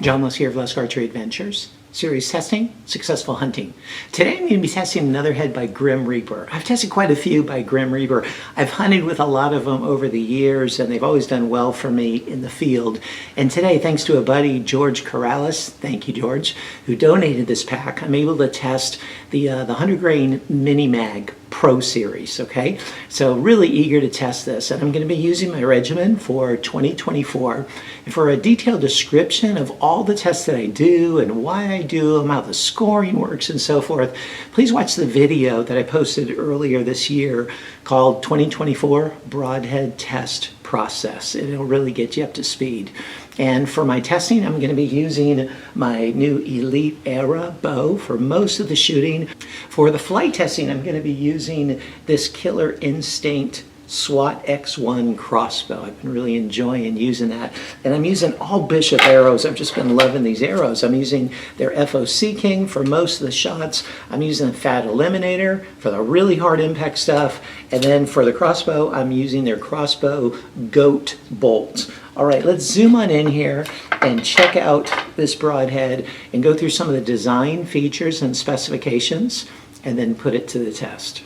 John Less here of Less Archery Adventures. Series testing, successful hunting. Today I'm going to be testing another head by Grim Reaper. I've tested quite a few by Grim Reaper. I've hunted with a lot of them over the years and they've always done well for me in the field. And today, thanks to a buddy, George Corrales, thank you George, who donated this pack, I'm able to test the 100 grain Mini Mag Pro Series, okay? So really eager to test this, and I'm going to be using my regimen for 2024. And for a detailed description of all the tests that I do and why I do them, how the scoring works and so forth, please watch the video that I posted earlier this year called 2024 Broadhead Test Process. It'll really get you up to speed. And for my testing, I'm going to be using my new Elite Era bow for most of the shooting. For the flight testing, I'm going to be using this Killer Instinct SWAT X1 crossbow. I've been really enjoying using that. And I'm using all Bishop arrows. I've just been loving these arrows. I'm using their FOC King for most of the shots. I'm using a Fat Eliminator for the really hard impact stuff. And then for the crossbow, I'm using their crossbow GOAT bolts. All right, let's zoom on in here and check out this broadhead and go through some of the design features and specifications and then put it to the test.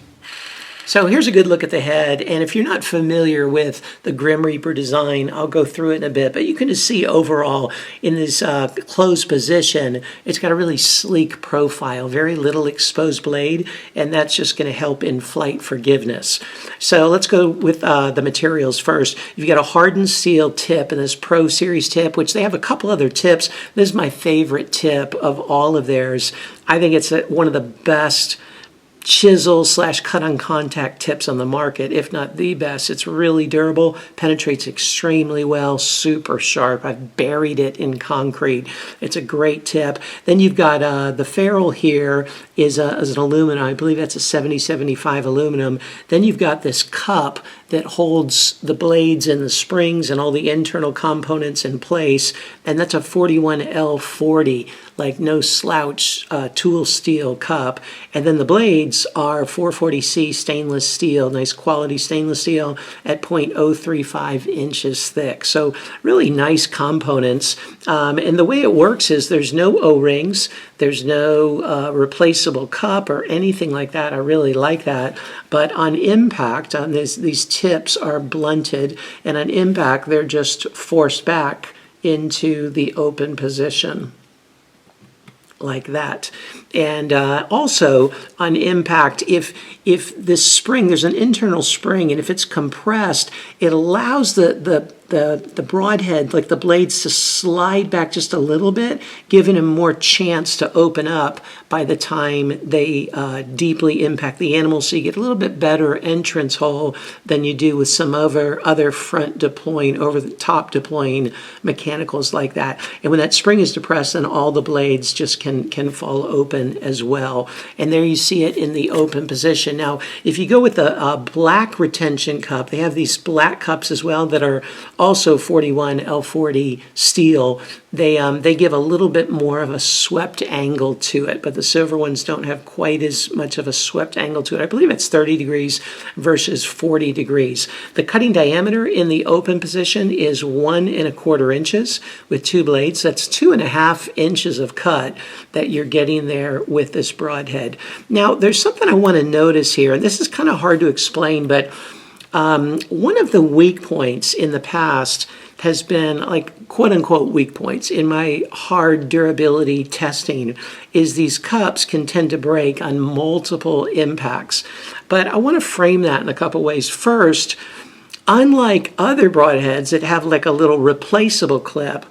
So here's a good look at the head, and if you're not familiar with the Grim Reaper design, I'll go through it in a bit, but you can just see overall in this closed position, it's got a really sleek profile, very little exposed blade, and that's just going to help in flight forgiveness. So let's go with the materials first. You've got a hardened steel tip in this Pro Series tip, which they have a couple other tips. This is my favorite tip of all of theirs. I think it's one of the best chisel / cut on contact tips on the market, if not the best. It's really durable, penetrates extremely well, super sharp. I've buried it in concrete. It's a great tip. Then you've got the ferrule here is an aluminum. I believe that's a 7075 aluminum. Then you've got this cup that holds the blades and the springs and all the internal components in place, and that's a 41L40, like no slouch tool steel cup. And then the blades are 440C stainless steel, nice quality stainless steel at 0.035 inches thick. So really nice components. And the way it works is there's no O-rings, there's no replaceable cup or anything like that. I really like that. But on impact, these tips are blunted, and on impact, they're just forced back into the open position, like that. And also on impact, if this spring, there's an internal spring, and if it's compressed, it allows the broadhead, like the blades, to slide back just a little bit, giving them more chance to open up by the time they deeply impact the animal, so you get a little bit better entrance hole than you do with some other front deploying, over the top deploying mechanicals like that. And when that spring is depressed, then all the blades just can fall open as well. And there you see it in the open position. Now, if you go with the black retention cup, they have these black cups as well that are also 41L40 steel. They give a little bit more of a swept angle to it, but the silver ones don't have quite as much of a swept angle to it. I believe it's 30 degrees versus 40 degrees. The cutting diameter in the open position is 1 1/4 inches with 2 blades. That's 2.5 inches of cut that you're getting there with this broadhead. Now, there's something I want to notice here, and this is kind of hard to explain, but one of the weak points in the past has been, like, quote-unquote weak points in my hard durability testing, is these cups can tend to break on multiple impacts. But I want to frame that in a couple ways. First, unlike other broadheads that have like a little replaceable clip,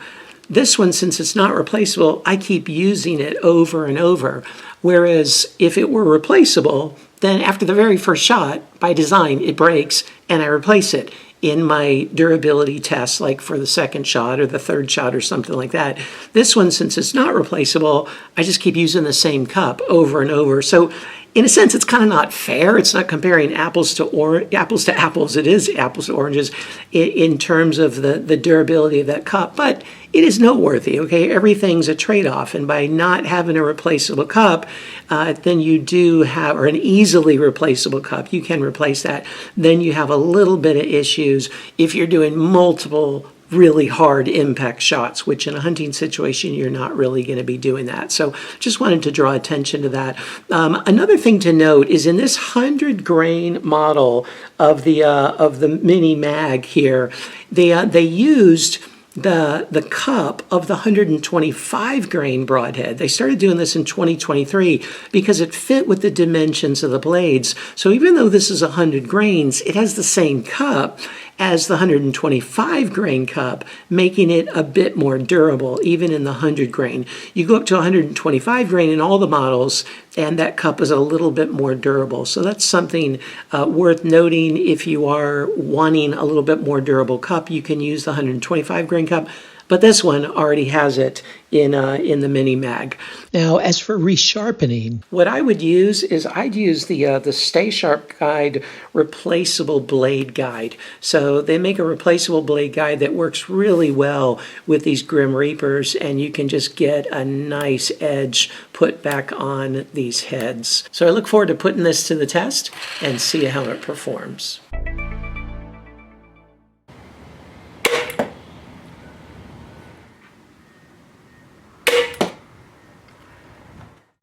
this one, since it's not replaceable, I keep using it over and over. Whereas if it were replaceable, then after the very first shot, by design, it breaks and I replace it in my durability tests, like for the second shot or the third shot or something like that. This one, since it's not replaceable, I just keep using the same cup over and over. So in a sense, it's kind of not fair. It's not comparing apples to apples. It is apples to oranges in terms of the durability of that cup, but it is noteworthy, okay? Everything's a trade-off, and by not having a replaceable cup, then you do have, or an easily replaceable cup, you can replace that. Then you have a little bit of issues if you're doing multiple really hard impact shots, which in a hunting situation, you're not really going to be doing that. So just wanted to draw attention to that. Another thing to note is in this 100 grain model of the mini mag here, they used the cup of the 125 grain broadhead. They started doing this in 2023 because it fit with the dimensions of the blades. So even though this is 100 grains, it has the same cup as the 125 grain cup, making it a bit more durable, even in the 100 grain. You go up to 125 grain in all the models, and that cup is a little bit more durable. So that's something worth noting. If you are wanting a little bit more durable cup, you can use the 125 grain cup. But this one already has it in the mini mag. Now, as for resharpening, what I would use is I'd use the Stay Sharp Guide replaceable blade guide. So they make a replaceable blade guide that works really well with these Grim Reapers, and you can just get a nice edge put back on these heads. So I look forward to putting this to the test and see how it performs.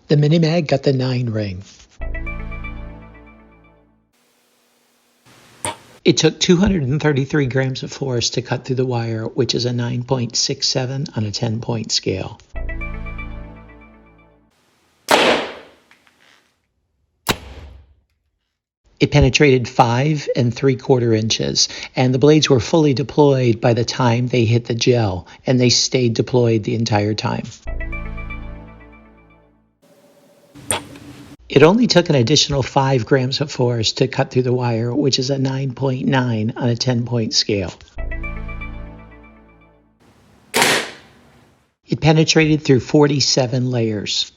The mini mag got the 9 ring. It took 233 grams of force to cut through the wire, which is a 9.67 on a 10-point scale. It penetrated 5 3/4 inches, and the blades were fully deployed by the time they hit the gel, and they stayed deployed the entire time. It only took an additional 5 grams of force to cut through the wire, which is a 9.9 on a 10-point scale. It penetrated through 47 layers.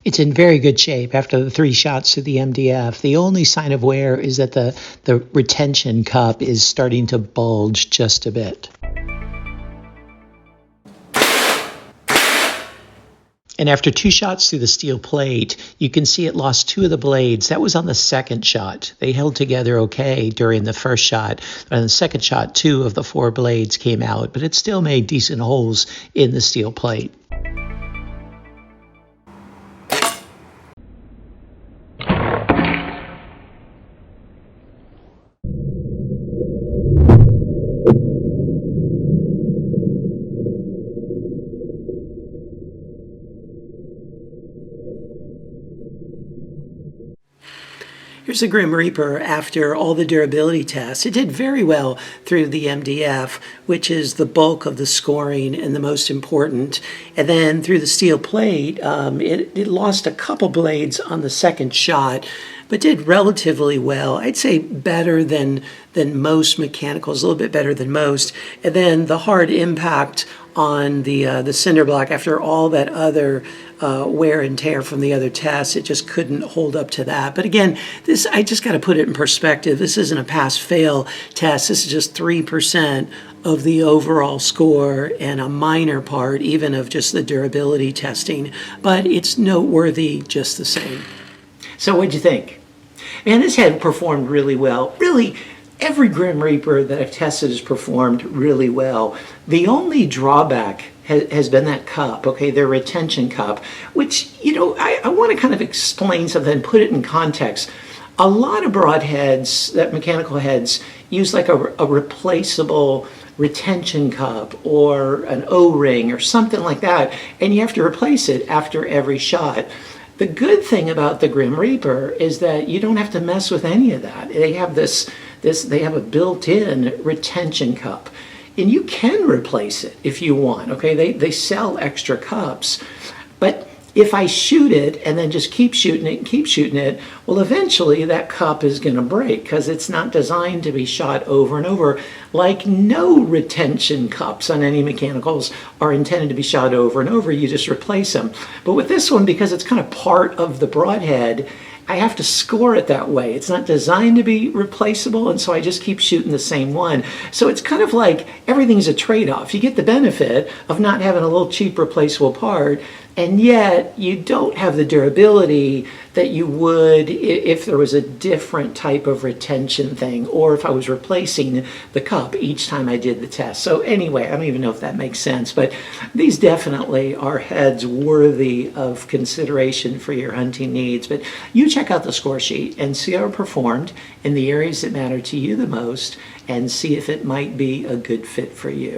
It's in very good shape after the 3 shots through the MDF. The only sign of wear is that the retention cup is starting to bulge just a bit. And after 2 shots through the steel plate, you can see it lost 2 of the blades. That was on the second shot. They held together okay during the first shot. On the second shot, 2 of the 4 blades came out, but it still made decent holes in the steel plate. Here's the Grim Reaper after all the durability tests. It did very well through the MDF, which is the bulk of the scoring and the most important. And then through the steel plate, it lost a couple blades on the second shot, but did relatively well. I'd say better than most mechanicals, a little bit better than most. And then the hard impact on the cinder block after all that other wear and tear from the other tests, it just couldn't hold up to that. But again, this, I just got to put it in perspective. This isn't a pass-fail test. This is just 3% of the overall score and a minor part even of just the durability testing. But it's noteworthy just the same. So what'd you think? Man, this head performed really well. Really, every Grim Reaper that I've tested has performed really well. The only drawback has been that cup, okay, their retention cup, which, you know, I want to kind of explain something and put it in context. A lot of broadheads, that mechanical heads, use like a replaceable retention cup or an O-ring or something like that, and you have to replace it after every shot. The good thing about the Grim Reaper is that you don't have to mess with any of that. They have they have a built-in retention cup. And you can replace it if you want, okay? They sell extra cups. But if I shoot it and then just keep shooting it and keep shooting it, well, eventually that cup is going to break because it's not designed to be shot over and over. Like no retention cups on any mechanicals are intended to be shot over and over. You just replace them. But with this one, because it's kind of part of the broadhead, I have to score it that way. It's not designed to be replaceable, and so I just keep shooting the same one. So it's kind of like everything's a trade-off. You get the benefit of not having a little cheap replaceable part. and yet you don't have the durability that you would if there was a different type of retention thing, or if I was replacing the cup each time I did the test. So anyway, I don't even know if that makes sense, but these definitely are heads worthy of consideration for your hunting needs. But you check out the score sheet and see how it performed in the areas that matter to you the most, and see if it might be a good fit for you.